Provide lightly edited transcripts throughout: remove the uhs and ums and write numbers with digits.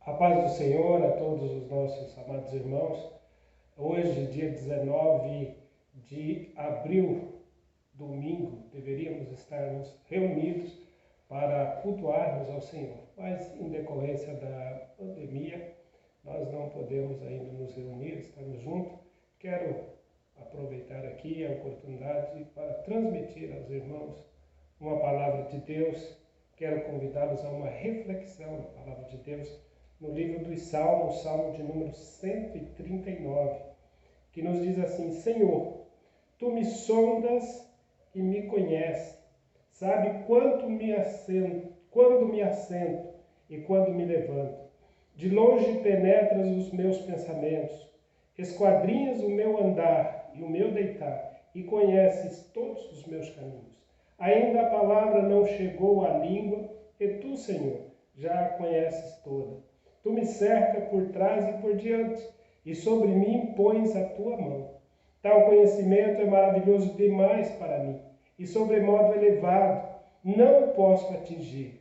A paz do Senhor a todos os nossos amados irmãos. Hoje, dia 19 de abril, domingo, deveríamos estarmos reunidos para cultuarmos ao Senhor. Mas, em decorrência da pandemia, nós não podemos ainda nos reunir, estamos juntos. Quero aproveitar aqui a oportunidade para transmitir aos irmãos uma palavra de Deus. Quero convidá-los a uma reflexão da palavra de Deus no livro dos Salmos, Salmo de número 139, que nos diz assim: Senhor, Tu me sondas e me conheces, sabe quando me assento e quando me levanto. De longe penetras os meus pensamentos, esquadrinhas o meu andar e o meu deitar, e conheces todos os meus caminhos. Ainda a palavra não chegou à língua, e Tu, Senhor, já a conheces toda. Tu me cerca por trás e por diante, e sobre mim pões a Tua mão. Tal conhecimento é maravilhoso demais para mim, e sobremodo elevado, não o posso atingir.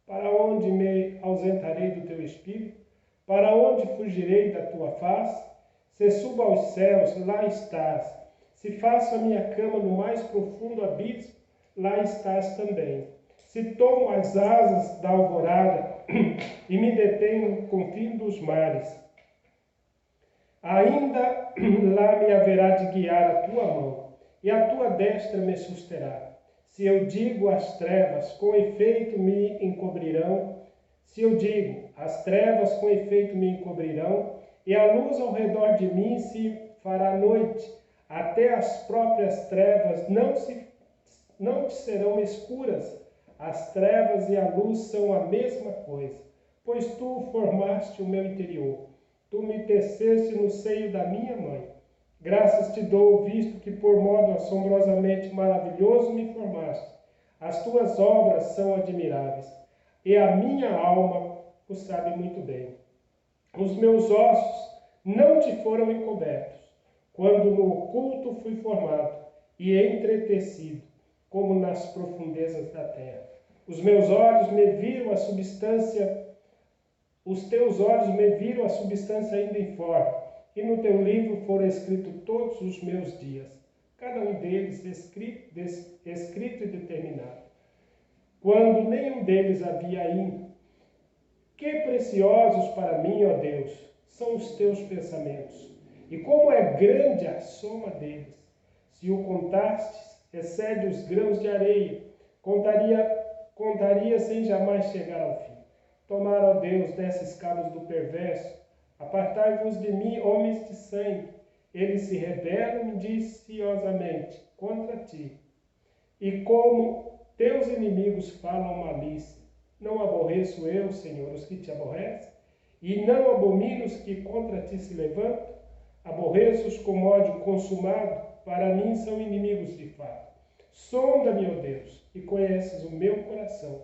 Para onde me ausentarei do Teu Espírito? Para onde fugirei da Tua face? Se subo aos céus, lá estás. Se faço a minha cama no mais profundo abismo, lá estás também. Se tomo as asas da alvorada e me detenho no confim dos mares, ainda lá me haverá de guiar a Tua mão, e a Tua destra me susterá. Se eu digo às trevas, com efeito me encobrirão, e a luz ao redor de mim se fará noite, até as próprias trevas não te serão escuras. As trevas e a luz são a mesma coisa, pois Tu formaste o meu interior. Tu me teceste no seio da minha mãe. Graças te dou, visto que por modo assombrosamente maravilhoso me formaste. As Tuas obras são admiráveis, e a minha alma o sabe muito bem. Os meus ossos não te foram encobertos, quando no oculto fui formado e entretecido, como nas profundezas da terra. Os meus olhos me viram a substância, os Teus olhos me viram a substância ainda informe, e no Teu livro foram escritos todos os meus dias, cada um deles escrito e determinado, quando nenhum deles havia ainda. Que preciosos para mim, ó Deus, são os Teus pensamentos, e como é grande a soma deles. Se o contastes, excede os grãos de areia, contaria sem jamais chegar ao fim. Tomar, ó Deus, desses cabos do perverso, apartai-vos de mim, homens de sangue. Eles se rebelam indiciosamente contra Ti. E como Teus inimigos falam malícia, não aborreço eu, Senhor, os que Te aborrecem? E não abomino os que contra Ti se levantam? Aborreço-os com ódio consumado, para mim são inimigos de fato. Sonda-me, ó Deus, e conheces o meu coração.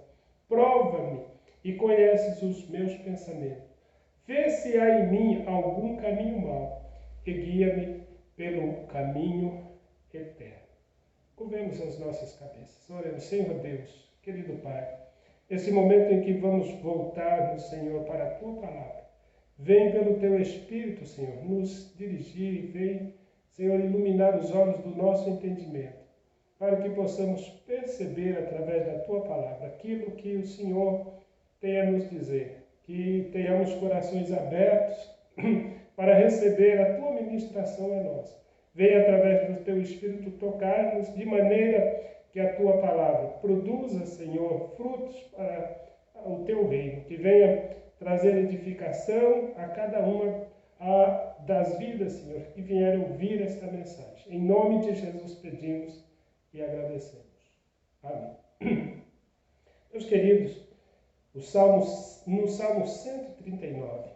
Prova-me e conheces os meus pensamentos. Vê se há em mim algum caminho mau, e guia-me pelo caminho eterno. Curvemos as nossas cabeças. Oremos. Senhor Deus, querido Pai, esse momento em que vamos voltar, Senhor, para a Tua palavra. Vem pelo Teu Espírito, Senhor, nos dirigir e vem, Senhor, iluminar os olhos do nosso entendimento, para que possamos perceber através da Tua palavra aquilo que o Senhor tem a nos dizer, que tenhamos corações abertos para receber a Tua ministração a nós. Venha através do Teu Espírito tocar-nos de maneira que a Tua palavra produza, Senhor, frutos para o Teu reino, que venha trazer edificação a cada uma das vidas, Senhor, que vierem ouvir esta mensagem. Em nome de Jesus pedimos e agradecemos. Amém. Meus queridos, no Salmo 139,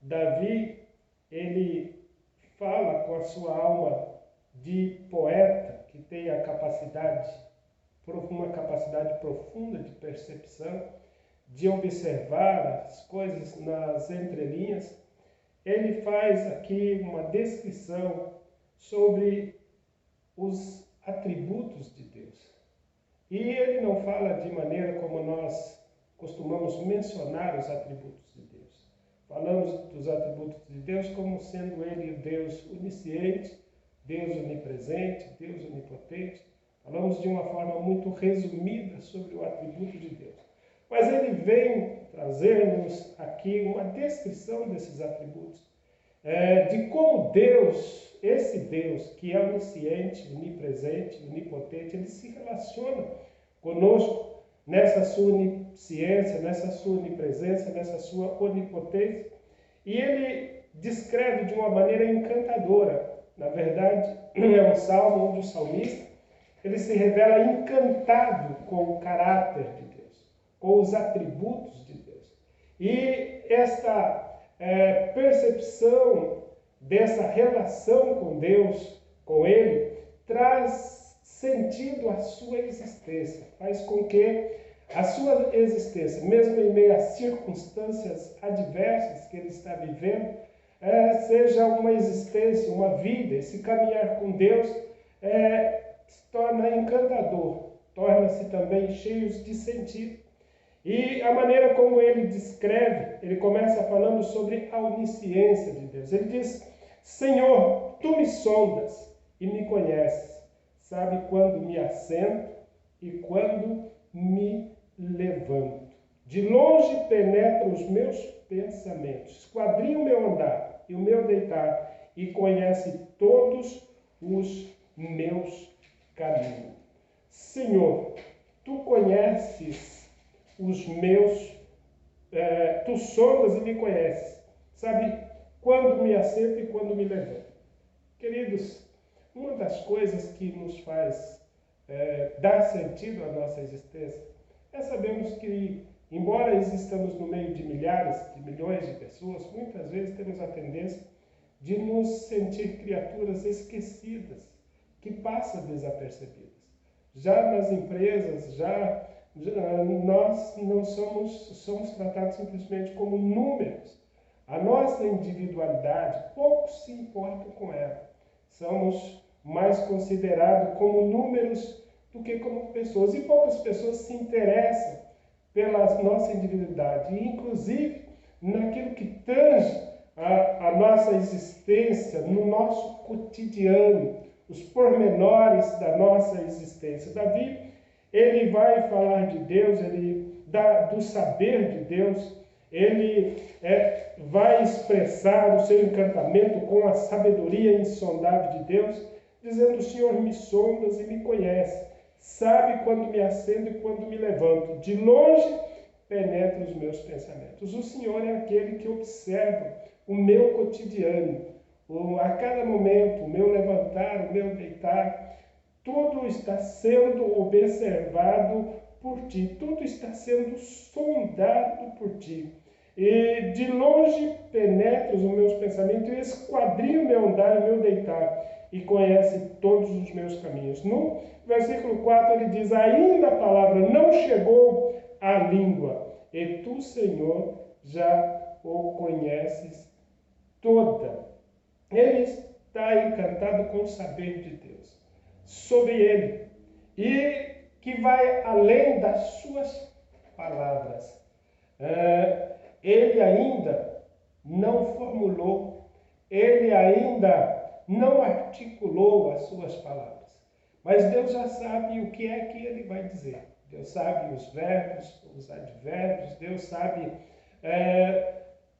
Davi, ele fala com a sua alma de poeta, que tem uma capacidade profunda de percepção, de observar as coisas nas entrelinhas. Ele faz aqui uma descrição sobre os atributos de Deus. E ele não fala de maneira como nós costumamos mencionar os atributos de Deus. falamos dos atributos de Deus como sendo Ele o Deus onisciente, Deus onipresente, Deus onipotente. Falamos de uma forma muito resumida sobre o atributo de Deus. Mas ele vem trazer-nos aqui uma descrição desses atributos, de como Deus, esse Deus que é onisciente, onipresente, onipotente, ele se relaciona conosco nessa sua onisciência, nessa sua onipresença, nessa sua onipotência. E ele descreve de uma maneira encantadora. Na verdade, é um salmo onde o salmista ele se revela encantado com o caráter de Deus, com os atributos de Deus. E esta percepção dessa relação com Deus, com Ele, traz sentido à sua existência, faz com que a sua existência, mesmo em meio a circunstâncias adversas que ele está vivendo, seja uma existência, uma vida. Esse caminhar com Deus se torna encantador, torna-se também cheio de sentido. E a maneira como ele descreve, ele começa falando sobre a onisciência de Deus. Ele diz: Senhor, tu me sondas e me conheces, sabe quando me assento e quando me levanto. De longe penetra os meus pensamentos, esquadrinha o meu andar e o meu deitar, e conhece todos os meus caminhos. Senhor, tu conheces os meus, tu sondas e me conheces, sabe quando me assento e quando me levanto. Queridos, uma das coisas que nos faz dar sentido à nossa existência é sabermos que, embora existamos no meio de milhares, de milhões de pessoas, muitas vezes temos a tendência de nos sentir criaturas esquecidas, que passam desapercebidas. Já nas empresas, nós não somos tratados simplesmente como números. A nossa individualidade, poucos se importam com ela. Somos mais considerados como números do que como pessoas. E poucas pessoas se interessam pela nossa individualidade. E, inclusive, naquilo que tange a nossa existência, no nosso cotidiano, os pormenores da nossa existência. Davi, ele vai falar de Deus, do saber de Deus, ele vai expressar o seu encantamento com a sabedoria insondável de Deus, dizendo: o Senhor me sondas e me conhece, sabe quando me assento e quando me levanto, de longe penetra os meus pensamentos. O Senhor é aquele que observa o meu cotidiano, a cada momento, o meu levantar, o meu deitar, tudo está sendo observado por ti, tudo está sendo sondado por ti. E de longe penetras os meus pensamentos e esquadrinha o meu andar e o meu deitar, e conhece todos os meus caminhos. No versículo 4 ele diz: ainda a palavra não chegou à língua, e tu, Senhor, já o conheces toda. Ele está encantado com o saber de Deus sobre ele, e que vai além das suas palavras. Ele ainda não formulou, ele ainda não articulou as suas palavras, mas Deus já sabe o que é que ele vai dizer. Deus sabe os verbos, os advérbios, Deus sabe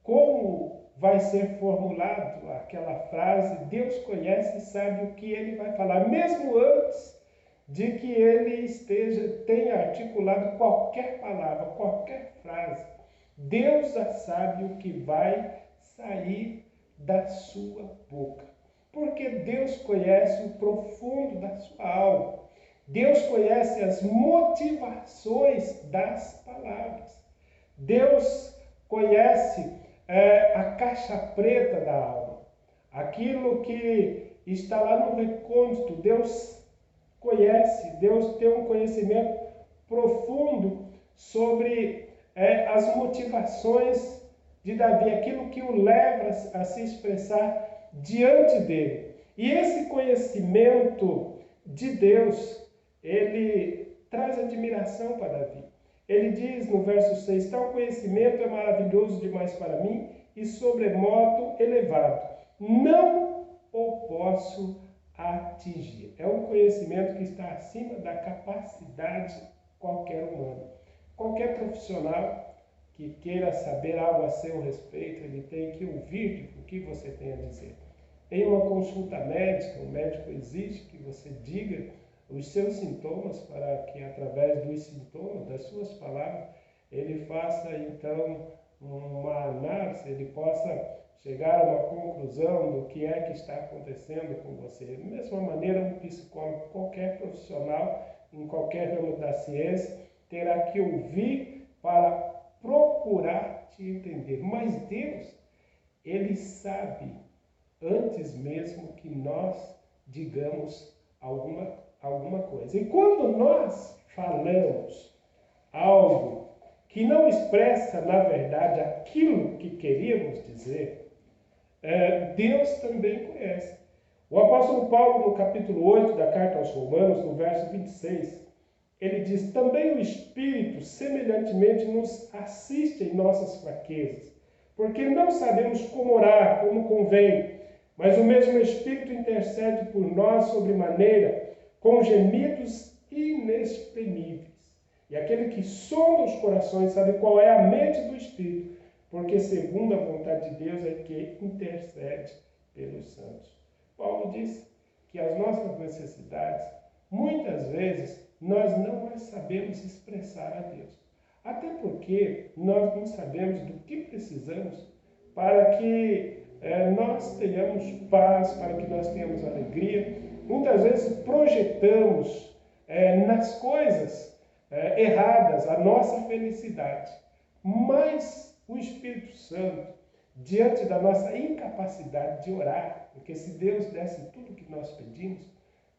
como vai ser formulado aquela frase. Deus conhece e sabe o que ele vai falar, mesmo antes de que ele tenha articulado qualquer palavra, qualquer frase. Deus já sabe o que vai sair da sua boca, porque Deus conhece o profundo da sua alma. Deus conhece as motivações das palavras. Deus conhece a caixa preta da alma, aquilo que está lá no recôndito. Deus conhece, Deus tem um conhecimento profundo sobre as motivações de Davi, aquilo que o leva a se expressar diante dele. E esse conhecimento de Deus, ele traz admiração para Davi. Ele diz no verso 6, tal conhecimento é maravilhoso demais para mim, e sobremodo elevado. Não o posso atingir. É um conhecimento que está acima da capacidade de qualquer humano. Qualquer profissional que queira saber algo a seu respeito, ele tem que ouvir o que você tem a dizer. Em uma consulta médica, o médico exige que você diga os seus sintomas para que, através dos sintomas, das suas palavras, ele faça, então, uma análise, ele possa chegar a uma conclusão do que é que está acontecendo com você. Da mesma maneira, um psicólogo, qualquer profissional, em qualquer ramo da ciência, terá que ouvir para procurar te entender. Mas Deus, Ele sabe antes mesmo que nós digamos alguma coisa. E quando nós falamos algo que não expressa, na verdade, aquilo que queríamos dizer, Deus também conhece. O apóstolo Paulo, no capítulo 8 da carta aos Romanos, no verso 26, ele diz: também o Espírito, semelhantemente, nos assiste em nossas fraquezas, porque não sabemos como orar, como convém, mas o mesmo Espírito intercede por nós sobremaneira, com gemidos inexprimíveis. E aquele que sonda os corações sabe qual é a mente do Espírito, porque segundo a vontade de Deus é que intercede pelos santos. Paulo diz que as nossas necessidades, muitas vezes, nós não as sabemos expressar a Deus. Até porque nós não sabemos do que precisamos para que nós tenhamos paz, para que nós tenhamos alegria. Muitas vezes projetamos nas coisas erradas a nossa felicidade. Mas o Espírito Santo, diante da nossa incapacidade de orar, porque se Deus desse tudo o que nós pedimos,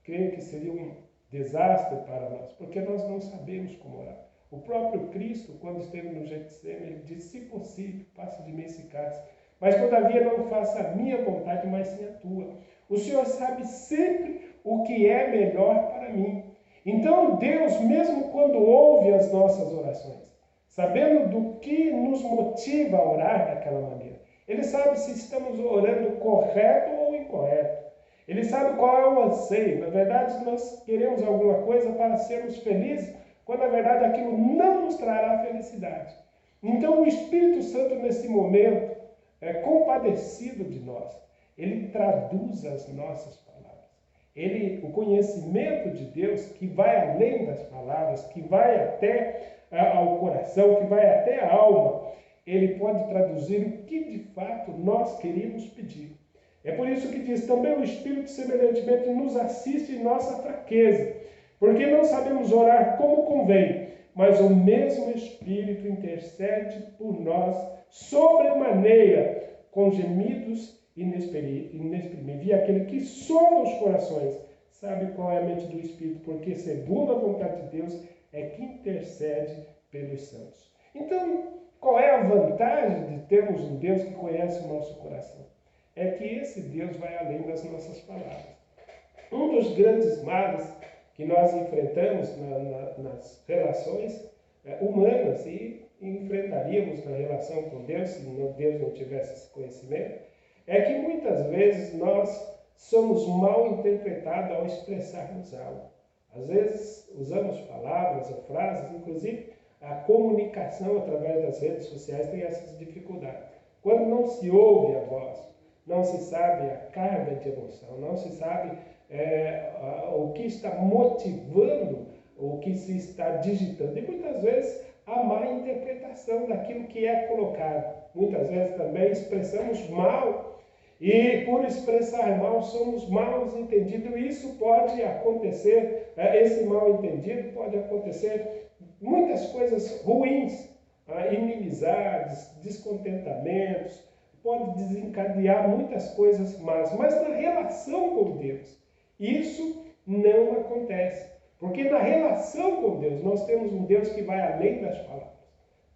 creio que seria um desastre para nós, porque nós não sabemos como orar. O próprio Cristo, quando esteve no Getsemane, ele disse: se possível, passa de mim esse cálice, mas todavia não faça a minha vontade, mas sim a tua. O Senhor sabe sempre o que é melhor para mim. Então Deus, mesmo quando ouve as nossas orações, sabendo do que nos motiva a orar daquela maneira, Ele sabe se estamos orando correto ou incorreto. Ele sabe qual é o anseio. Na verdade, nós queremos alguma coisa para sermos felizes, quando na verdade aquilo não nos trará felicidade. Então o Espírito Santo, nesse momento, compadecido de nós, ele traduz as nossas palavras. O conhecimento de Deus, que vai além das palavras, que vai até ao coração, que vai até a alma, ele pode traduzir o que de fato nós queríamos pedir. É por isso que diz: também o Espírito semelhantemente nos assiste em nossa fraqueza, porque não sabemos orar como convém, mas o mesmo Espírito intercede por nós sobremaneira, com gemidos inexprimíveis. E aquele que sonda os corações sabe qual é a mente do Espírito, porque segundo a vontade de Deus é que intercede pelos santos. Então, qual é a vantagem de termos um Deus que conhece o nosso coração? É que esse Deus vai além das nossas palavras. Um dos grandes males que nós enfrentamos nas relações humanas, e enfrentaríamos na relação com Deus, se Deus não tivesse esse conhecimento, é que muitas vezes nós somos mal interpretados ao expressarmos algo. Às vezes usamos palavras ou frases, inclusive a comunicação através das redes sociais tem essas dificuldades. Quando não se ouve a voz, não se sabe a carga de emoção, não se sabe o que está motivando, o que se está digitando. E muitas vezes a má interpretação daquilo que é colocado. Muitas vezes também expressamos mal, e por expressar mal somos mal entendidos. E isso pode acontecer, esse mal entendido pode acontecer muitas coisas ruins, inimizades, descontentamentos, pode desencadear muitas coisas más, mas na relação com Deus, isso não acontece. Porque na relação com Deus, nós temos um Deus que vai além das palavras.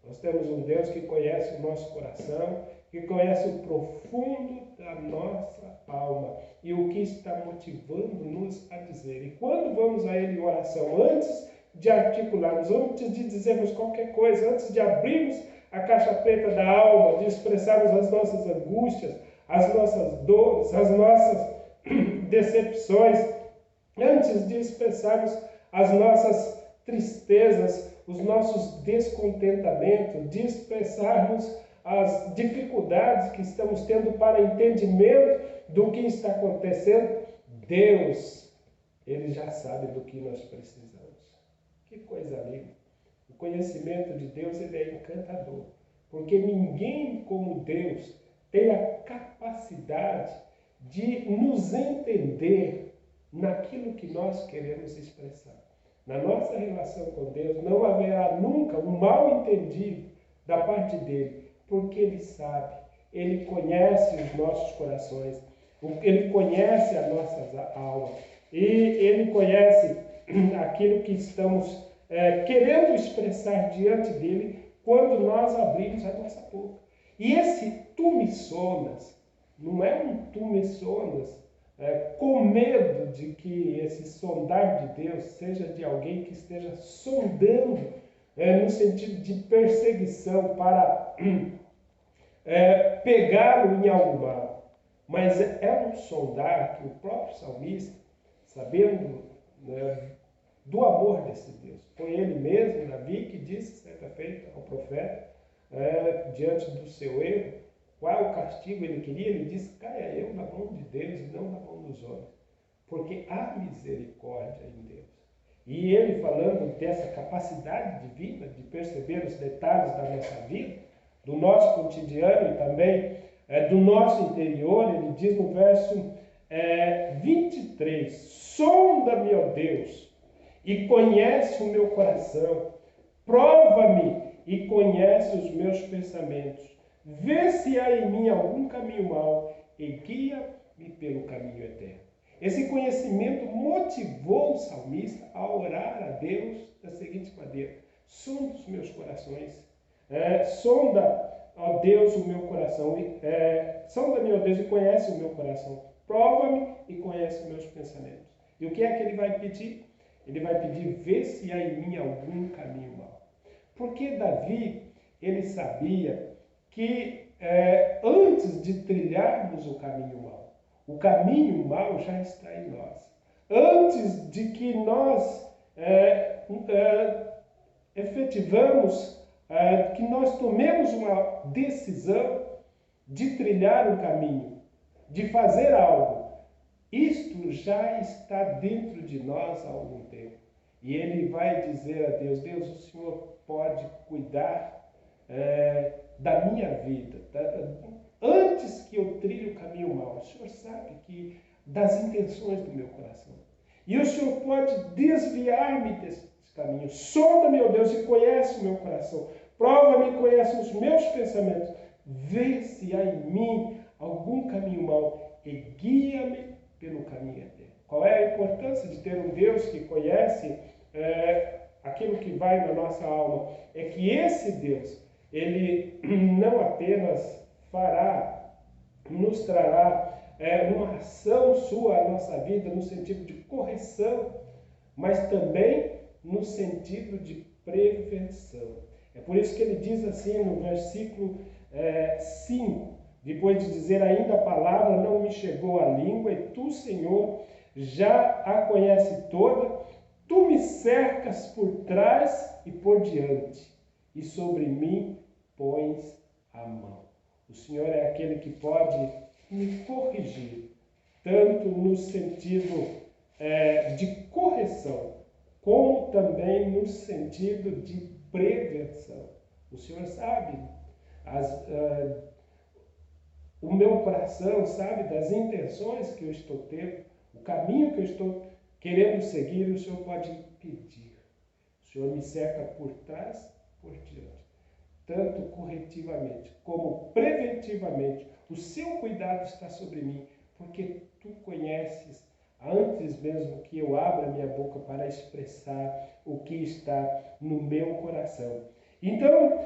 Nós temos um Deus que conhece o nosso coração, que conhece o profundo da nossa alma e o que está motivando-nos a dizer. E quando vamos a Ele em oração, antes de articularmos, antes de dizermos qualquer coisa, antes de abrirmos a caixa preta da alma, de expressarmos as nossas angústias, as nossas dores, as nossas decepções, antes de expressarmos as nossas tristezas, os nossos descontentamentos, de expressarmos as dificuldades que estamos tendo para entendimento do que está acontecendo, Deus, Ele já sabe do que nós precisamos. Que coisa linda! O conhecimento de Deus, ele é encantador, porque ninguém como Deus tem a capacidade de nos entender naquilo que nós queremos expressar. Na nossa relação com Deus não haverá nunca um mal entendido da parte dele, porque ele sabe, ele conhece os nossos corações, ele conhece a nossa alma e ele conhece aquilo que estamos querendo expressar diante dele quando nós abrimos a nossa boca. E esse tu me sondas não é um tu me sondas com medo de que esse sondar de Deus seja de alguém que esteja sondando no sentido de perseguição para pegá-lo em algo mal. Mas é um sondar que o próprio salmista, sabendo do amor desse Deus, foi ele mesmo, Davi, que disse certa feita ao profeta, diante do seu erro, qual o castigo ele queria, ele disse, caia eu na mão de Deus e não na mão dos homens, porque há misericórdia em Deus. E ele falando dessa capacidade divina de perceber os detalhes da nossa vida, do nosso cotidiano e também do nosso interior, ele diz no verso 23, sonda-me, ó Deus, e conhece o meu coração, prova-me e conhece os meus pensamentos, vê se há em mim algum caminho mau e guia-me pelo caminho eterno. Esse conhecimento motivou o salmista a orar a Deus da seguinte maneira: sonda os meus corações, sonda, ó Deus, o meu coração, sonda-me, ó Deus, e conhece o meu coração, prova-me e conhece os meus pensamentos. E o que é que ele vai pedir? Ele vai pedir, vê se há em mim algum caminho mau. Porque Davi, ele sabia que antes de trilharmos o caminho mau, o caminho mau já está em nós. Antes de que nós efetivamos, que nós tomemos uma decisão de trilhar um caminho, de fazer algo, isto já está dentro de nós há algum tempo. E ele vai dizer a Deus, Deus, o Senhor pode cuidar da minha vida. Antes que eu trilhe o caminho mau, o Senhor sabe que das intenções do meu coração. E o Senhor pode desviar-me desse caminho. Sonda-me, ó Deus, e conhece o meu coração. Prova-me e conhece os meus pensamentos. Vê se há em mim algum caminho mau e guia-me pelo caminho eterno. Qual é a importância de ter um Deus que conhece aquilo que vai na nossa alma? É que esse Deus, ele não apenas nos trará uma ação sua à nossa vida no sentido de correção, mas também no sentido de prevenção. É por isso que ele diz assim no versículo 5, depois de dizer ainda a palavra não me chegou à língua, e tu, Senhor, já a conhece toda, tu me cercas por trás e por diante, e sobre mim pões a mão. O Senhor é aquele que pode me corrigir, tanto no sentido de correção, como também no sentido de prevenção. O Senhor sabe o meu coração, sabe das intenções que eu estou tendo, o caminho que eu estou querendo seguir, o Senhor pode impedir. O Senhor me cerca por trás, por diante, tanto corretivamente como preventivamente. O seu cuidado está sobre mim, porque tu conheces, antes mesmo que eu abra minha boca para expressar o que está no meu coração. Então,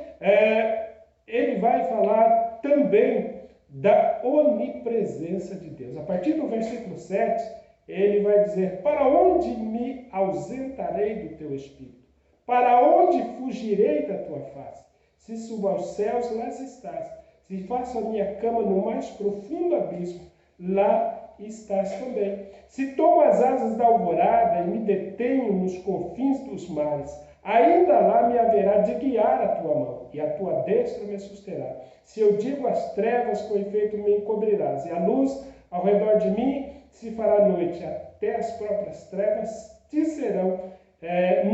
ele vai falar também da onipresença de Deus. A partir do versículo 7, ele vai dizer, para onde me ausentarei do teu espírito? Para onde fugirei da tua face? Se subo aos céus, lá estás. Se faço a minha cama no mais profundo abismo, lá estás também. Se tomo as asas da alvorada e me detenho nos confins dos mares, ainda lá me haverá de guiar a tua mão, e a tua destra me susterá. Se eu digo às trevas, com efeito me encobrirás, e a luz ao redor de mim se fará noite, até as próprias trevas te serão,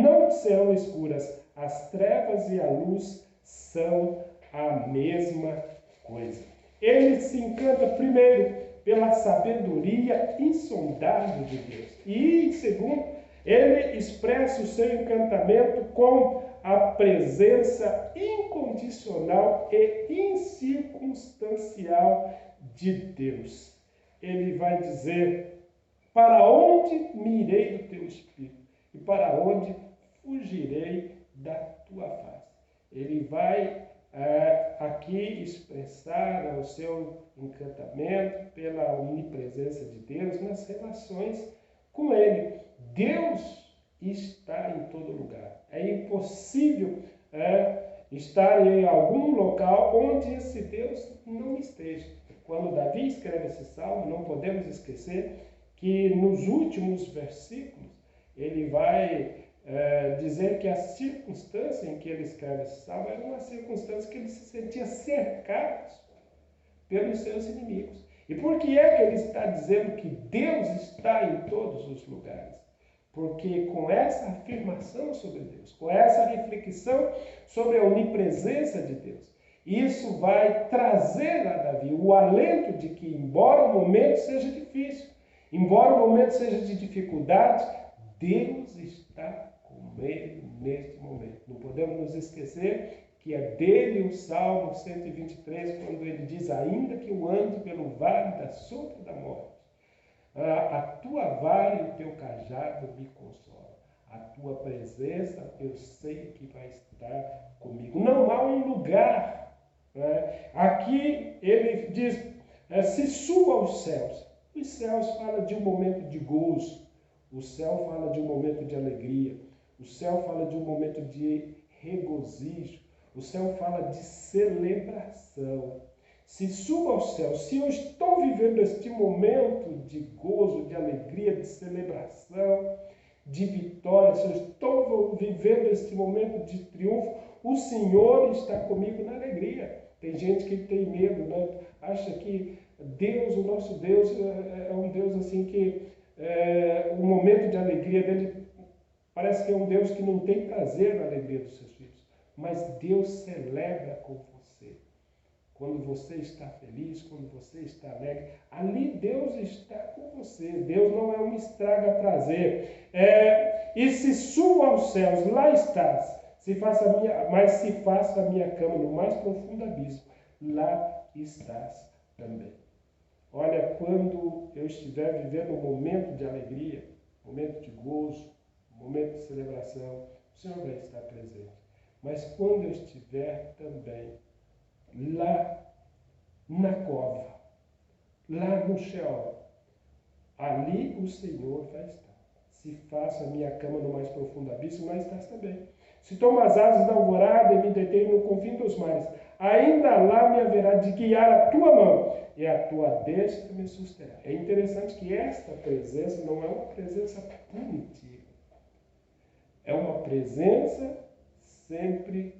não te serão escuras. As trevas e a luz são a mesma coisa. Ele se encanta primeiro pela sabedoria insondável de Deus. E, em segundo, ele expressa o seu encantamento com a presença incondicional e incircunstancial de Deus. Ele vai dizer: para onde me irei do teu espírito? E para onde fugirei da tua face? Ele vai aqui expressar o seu encantamento pela onipresença de Deus nas relações com Ele. Deus está em todo lugar. É impossível estar em algum local onde esse Deus não esteja. Quando Davi escreve esse salmo, não podemos esquecer que nos últimos versículos ele vai dizer que a circunstância em que ele escreve esse salmo era uma circunstância que ele se sentia cercado pelos seus inimigos. E por que é que ele está dizendo que Deus está em todos os lugares? Porque com essa afirmação sobre Deus, com essa reflexão sobre a onipresença de Deus, isso vai trazer a Davi o alento de que, embora o momento seja difícil, embora o momento seja de dificuldade, Deus está com ele neste momento. Não podemos nos esquecer que é dele o Salmo 123, quando ele diz: ainda que eu ande pelo vale da sombra da morte, a tua vara e o teu cajado me consolam. A tua presença eu sei que vai estar comigo. Não há um lugar. Aqui ele diz: se suba aos céus. Os céus fala de um momento de gozo. O céu fala de um momento de alegria. O céu fala de um momento de regozijo. O céu fala de celebração. Se suba aos céus, se eu estou vivendo este momento de gozo, de alegria, de celebração, de vitória, se eu estou vivendo este momento de triunfo, o Senhor está comigo na alegria. Tem gente que tem medo, né? Acha que Deus, o nosso Deus, é um Deus assim que o momento de alegria dele parece que é um Deus que não tem prazer na alegria dos seus filhos. Mas Deus celebra com você. Quando você está feliz, quando você está alegre, ali Deus está com você. Deus não é um estraga-prazer. E se suba aos céus, lá estás. Mas se faça a minha cama no mais profundo abismo, lá estás também. Olha, quando eu estiver vivendo um momento de alegria, um momento de gozo, um momento de celebração, o Senhor vai estar presente. Mas quando eu estiver também lá na cova, lá no Sheol, ali o Senhor vai estar. Se faço a minha cama no mais profundo abismo, lá estás também. Se tomo as asas da alvorada e me detenho no confim dos mares, ainda lá me haverá de guiar a tua mão, e a tua destra me susterá. É interessante que esta presença não é uma presença punitiva. É uma presença sempre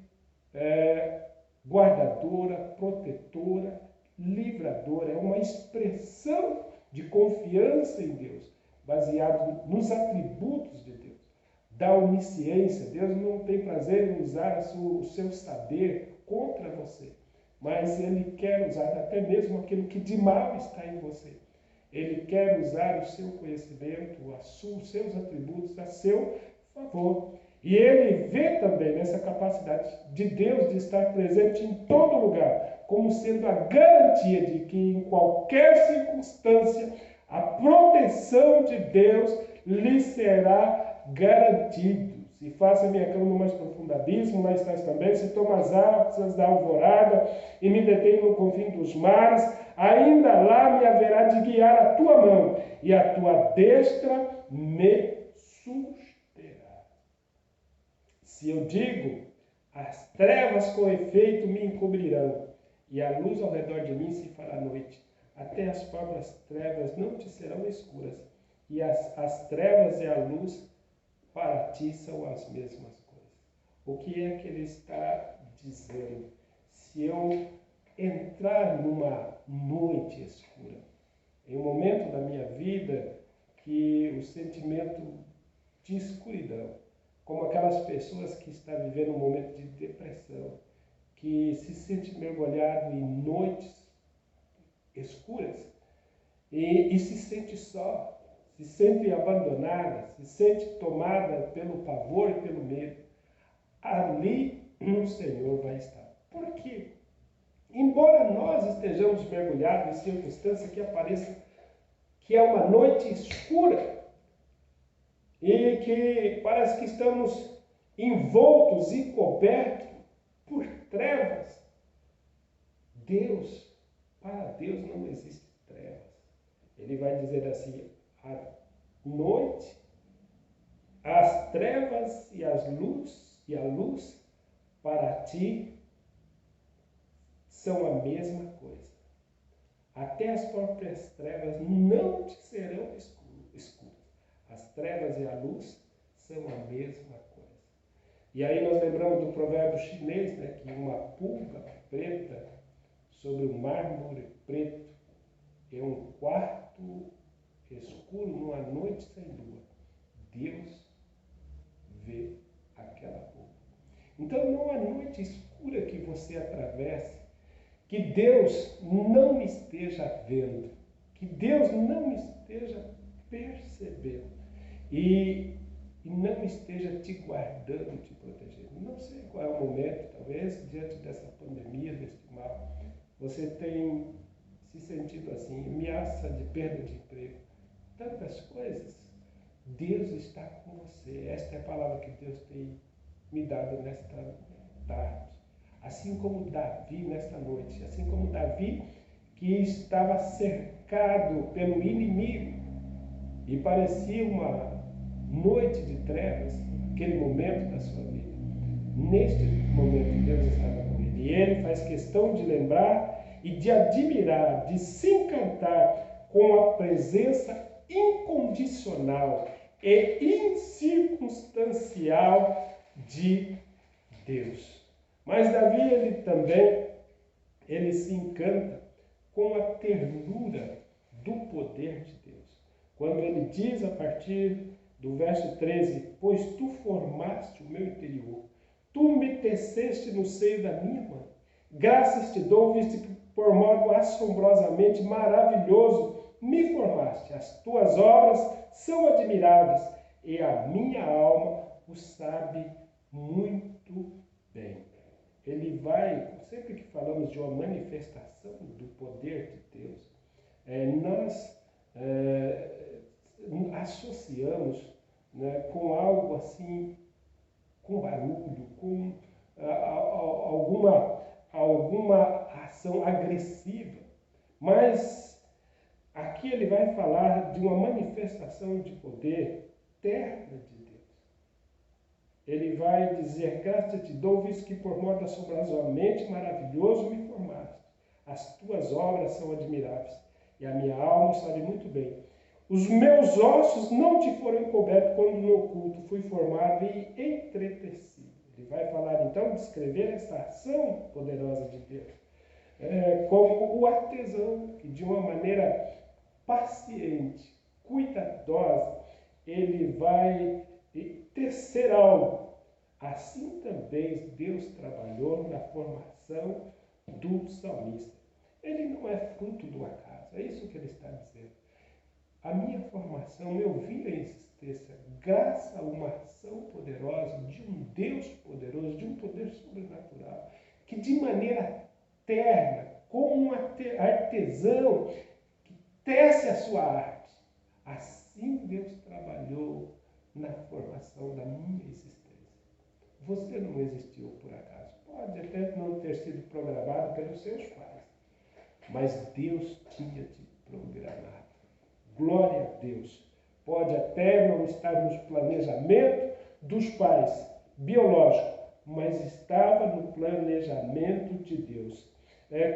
guardadora, protetora, livradora. É uma expressão de confiança em Deus, baseado nos atributos de Deus, da onisciência. Deus não tem prazer em usar o seu saber contra você, mas Ele quer usar até mesmo aquilo que de mal está em você. Ele quer usar o seu conhecimento, os seus atributos a seu favor. E ele vê também nessa capacidade de Deus de estar presente em todo lugar, como sendo a garantia de que em qualquer circunstância a proteção de Deus lhe será garantido. Se faça minha cama no mais profundo abismo, lá estás também. Se tomo as asas da alvorada e me detenho no confim dos mares, ainda lá me haverá de guiar a tua mão, e a tua destra me susterá. Se eu digo As trevas com efeito me encobrirão, e a luz ao redor de mim se fará noite. Até as próprias trevas não te serão escuras, e as trevas e a luz para ti são as mesmas coisas. O que é que ele está dizendo? Se eu entrar numa noite escura, em um momento da minha vida que o sentimento de escuridão, como aquelas pessoas que estão vivendo um momento de depressão, que se sente mergulhado em noites escuras e se sente só, se sente abandonada, se sente tomada pelo pavor e pelo medo, ali o Senhor vai estar. Por quê? Embora nós estejamos mergulhados em circunstância que apareça que é uma noite escura e que parece que estamos envoltos e cobertos por trevas, para Deus não existe trevas. Ele vai dizer assim, a noite, as trevas e a luz para ti são a mesma coisa. Até as próprias trevas não te serão escuras. As trevas e a luz são a mesma coisa. E aí nós lembramos do provérbio chinês, né, que uma pulga preta sobre um mármore preto é um quarto escuro numa noite sem lua. Deus vê aquela pulga. Então não há noite escura que você atravesse que Deus não esteja vendo, que Deus não esteja percebendo e não esteja te guardando, te protegendo. Não sei qual é o momento, talvez diante dessa pandemia, deste mal, você tem se sentido assim, ameaça de perda de emprego, tantas coisas. Deus está com você. Esta é a palavra que Deus tem me dado nesta tarde. Assim como Davi nesta noite, assim como Davi que estava cercado pelo inimigo e parecia uma noite de trevas, aquele momento da sua vida. Neste momento Deus estava com ele. E ele faz questão de lembrar e de admirar, de se encantar com a presença incondicional e incircunstancial de Deus. Mas Davi, ele se encanta com a ternura do poder de Deus. Quando ele diz a partir do verso 13, pois tu formaste o meu interior, tu me teceste no seio da minha mãe. Graças te dou, viste que por modo assombrosamente maravilhoso me formaste. As tuas obras são admiráveis e a minha alma o sabe muito bem. Ele vai, sempre que falamos de uma manifestação do poder de Deus, nós associamos, né, com algo assim, com barulho, com alguma ação agressiva. Mas aqui ele vai falar de uma manifestação de poder terna de Deus. Ele vai dizer, graças te dou, visto que por modo assombrosamente maravilhoso me formaste. As tuas obras são admiráveis, e a minha alma sabe muito bem. Os meus ossos não te foram encobertos quando no oculto fui formado e entretecido. Ele vai falar então, descrever esta ação poderosa de Deus, como o artesão, que de uma maneira paciente, cuidadosa, ele vai tecer algo. Assim também Deus trabalhou na formação do salmista. Ele não é fruto do acaso, é isso que ele está dizendo. A minha formação, eu vi a existência graças a uma ação poderosa de um Deus poderoso, de um poder sobrenatural, que de maneira terna, como um artesão que tece a sua arte, assim Deus trabalhou na formação da minha existência. Você não existiu por acaso. Pode até não ter sido programado pelos seus pais, mas Deus tinha te programado. Glória a Deus. Pode até não estar nos planejamentos dos pais biológicos, mas estava no planejamento de Deus.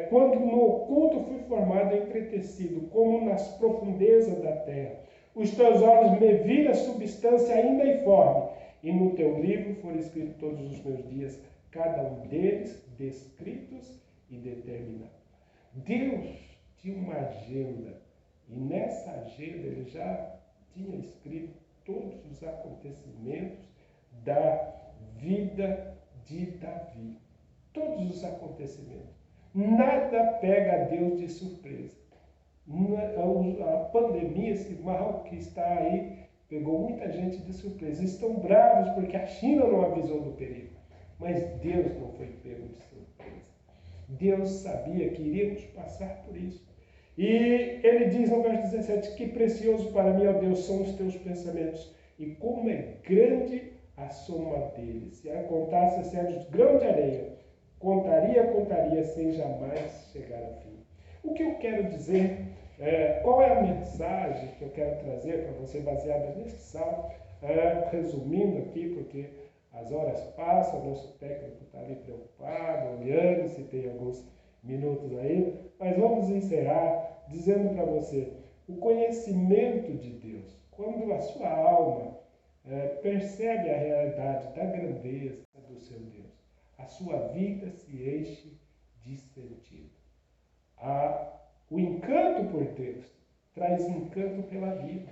Quando no oculto fui formado e entretecido, como nas profundezas da terra, os teus olhos me viram a substância ainda informe, e no teu livro foram escritos todos os meus dias, cada um deles descritos e determinados. Deus tinha uma agenda, e nessa agenda ele já tinha escrito todos os acontecimentos da vida de Davi. Todos os acontecimentos. Nada pega a Deus de surpresa. A pandemia, esse mal que está aí, pegou muita gente de surpresa. Estão bravos porque a China não avisou do perigo. Mas Deus não foi pego de surpresa. Deus sabia que iríamos passar por isso. E ele diz no verso 17, que precioso para mim, ó Deus, são os teus pensamentos, e como é grande a soma deles. Se a contasse sendo grão de areia, contaria sem jamais chegar ao fim. O que eu quero dizer, qual é a mensagem que eu quero trazer para você baseada nesse salmo, resumindo aqui, porque as horas passam, o nosso técnico está ali preocupado, olhando se tem alguns minutos ainda, mas vamos encerrar dizendo para você, o conhecimento de Deus, quando a sua alma percebe a realidade da grandeza do seu Deus, a sua vida se enche de sentido. O encanto por Deus traz encanto pela vida,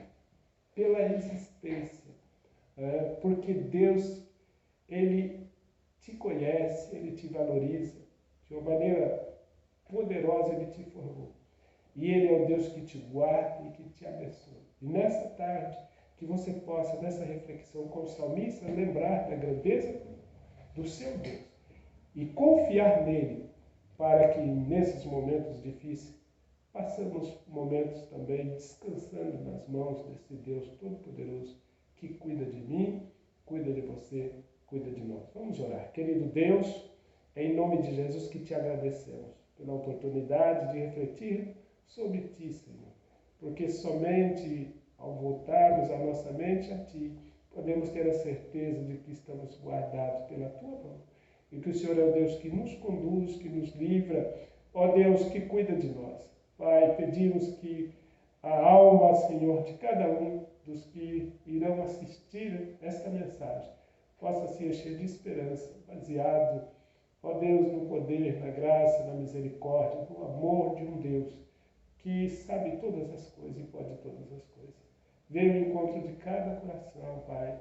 pela existência, porque Deus, Ele te conhece, Ele te valoriza, de uma maneira poderosa Ele te formou. E Ele é o Deus que te guarda e que te abençoa. E nessa tarde, que você possa, nessa reflexão com o salmista, lembrar da grandeza do seu Deus e confiar nele, para que nesses momentos difíceis passemos momentos também descansando nas mãos desse Deus Todo-Poderoso que cuida de mim, cuida de você, cuida de nós. Vamos orar. Querido Deus, é em nome de Jesus que te agradecemos pela oportunidade de refletir sobre ti, Senhor, porque somente ao voltarmos a nossa mente a ti, podemos ter a certeza de que estamos guardados pela tua mão e que o Senhor é o Deus que nos conduz, que nos livra, ó Deus que cuida de nós. Pai, pedimos que a alma, Senhor, de cada um dos que irão assistir esta mensagem possa se encher de esperança, baseado, ó Deus, no poder, na graça, na misericórdia, no amor de um Deus que sabe todas as coisas e pode todas as coisas. Venha ao encontro de cada coração, Pai.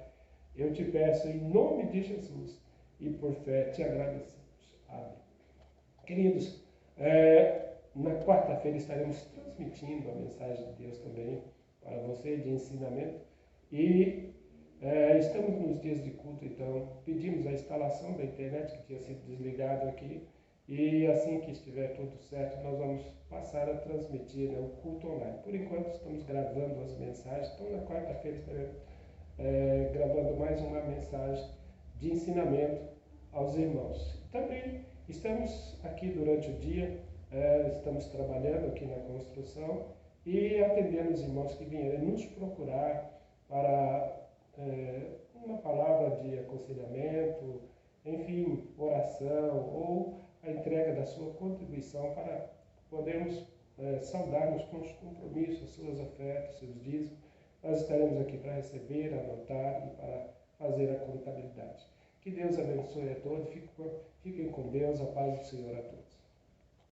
Eu te peço em nome de Jesus e por fé te agradecemos. Amém. Queridos, na quarta-feira estaremos transmitindo a mensagem de Deus também para você de ensinamento e estamos nos dias de culto, então pedimos a instalação da internet que tinha sido desligada aqui e assim que estiver tudo certo nós vamos passar a transmitir o culto online. Por enquanto estamos gravando as mensagens, então na quarta-feira estaremos gravando mais uma mensagem de ensinamento aos irmãos. Também estamos aqui durante o dia, estamos trabalhando aqui na construção e atendendo os irmãos que vierem nos procurar para uma palavra de aconselhamento, enfim, oração ou a entrega da sua contribuição para podermos saudarmos com os compromissos, as suas ofertas, seus dízimos. Nós estaremos aqui para receber, anotar e para fazer a contabilidade. Que Deus abençoe a todos. Fiquem com Deus, a paz do Senhor a todos.